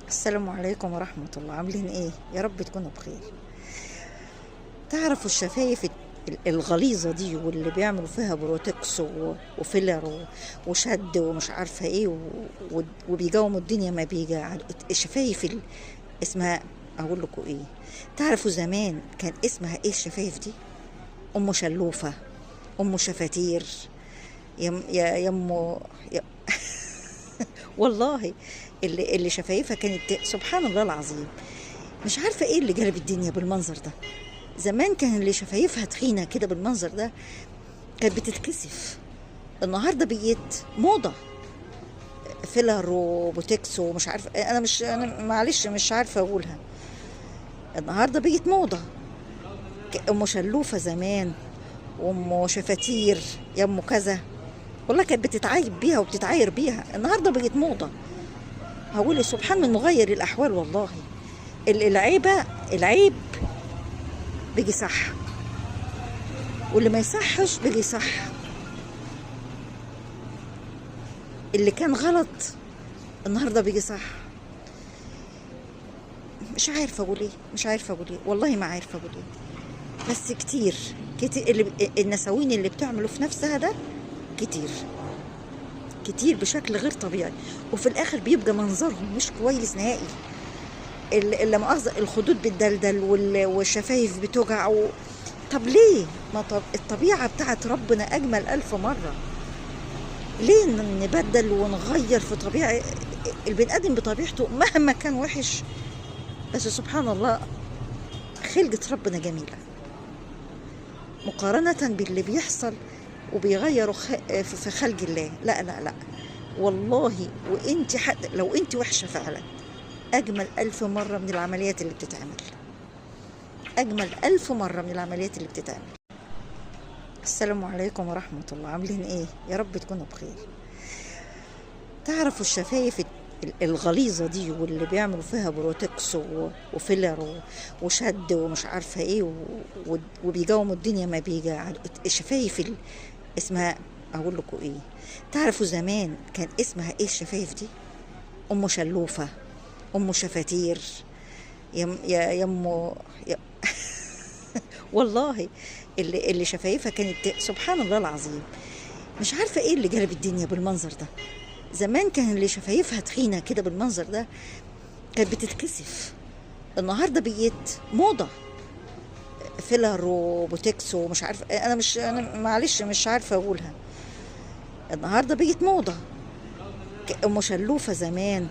السلام عليكم ورحمة الله. عاملين ايه؟ يا رب تكونوا بخير. تعرفوا الشفايف الغليظة دي واللي بيعملوا فيها بروتكس وفيلر وشد ومش عارفة ايه وبيجاوموا الدنيا ما بيجا الشفايف اسمها، اقول لكم ايه؟ تعرفوا زمان كان اسمها ايه الشفايف دي؟ ام شلوفة، ام شفاتير، يم والله اللي شفايفها كانت سبحان الله العظيم. مش عارفة ايه اللي جلب الدنيا بالمنظر ده. زمان كان اللي شفايفها تخينة كده بالمنظر ده كانت بتتكسف. النهاردة بقيت موضة، فيلر وبوتكس ومش عارفة، انا معلش مش عارفة اقولها. النهاردة بقيت موضة. ام شلوفة زمان، وام شفاتير، يا ام كذا، والله كانت بتتعايب بيها وبتتعاير بيها. النهاردة بقيت موضة. هقول سبحان من مغير الاحوال والله. العيب بيجي صح، واللي ما يصحش بيجي صح. اللي كان غلط النهارده بيجي صح. مش عارفه اقول ايه والله ما عارفه اقول ايه. بس كتير النساوين اللي بتعملوا في نفسها ده كتير كتير بشكل غير طبيعي، وفي الاخر بيبقى منظرهم مش كويس نهائي. اللي مؤاخذه الخدود بتدلدل والشفايف بتوجع طب ليه؟ ما طب الطبيعه بتاعت ربنا اجمل الف مره. ليه نبدل ونغير في طبيعة البني آدم بطبيعته مهما كان وحش؟ بس سبحان الله خلقة ربنا جميلة مقارنة باللي بيحصل وبيغيروا في خلق الله. لا لا لا والله. وانت حتى لو انت وحشة فعلا أجمل ألف مرة من العمليات اللي بتتعمل. أجمل ألف مرة من العمليات اللي بتتعمل. السلام عليكم ورحمة الله. عاملين ايه؟ يا رب تكونوا بخير. تعرفوا الشفايف الغليظة دي واللي بيعملوا فيها بروتكس وفيلر وشد ومش عارفة ايه وبيجاوموا الدنيا ما بيجا الشفايف اسمها، اقول لكم ايه؟ تعرفوا زمان كان اسمها ايه الشفايف دي؟ ام شلوفة، ام شفاتير، يم يا والله اللي شفايفها كانت سبحان الله العظيم. مش عارفة ايه اللي جلب الدنيا بالمنظر ده. زمان كان اللي شفايفها تخينة كده بالمنظر ده كانت بتتكسف. النهاردة بقيت موضة، فيلر وبوتكس ومش عارفة، انا معلش مش عارفة اقولها. النهاردة بقيت موضة. ام شلوفة زمان،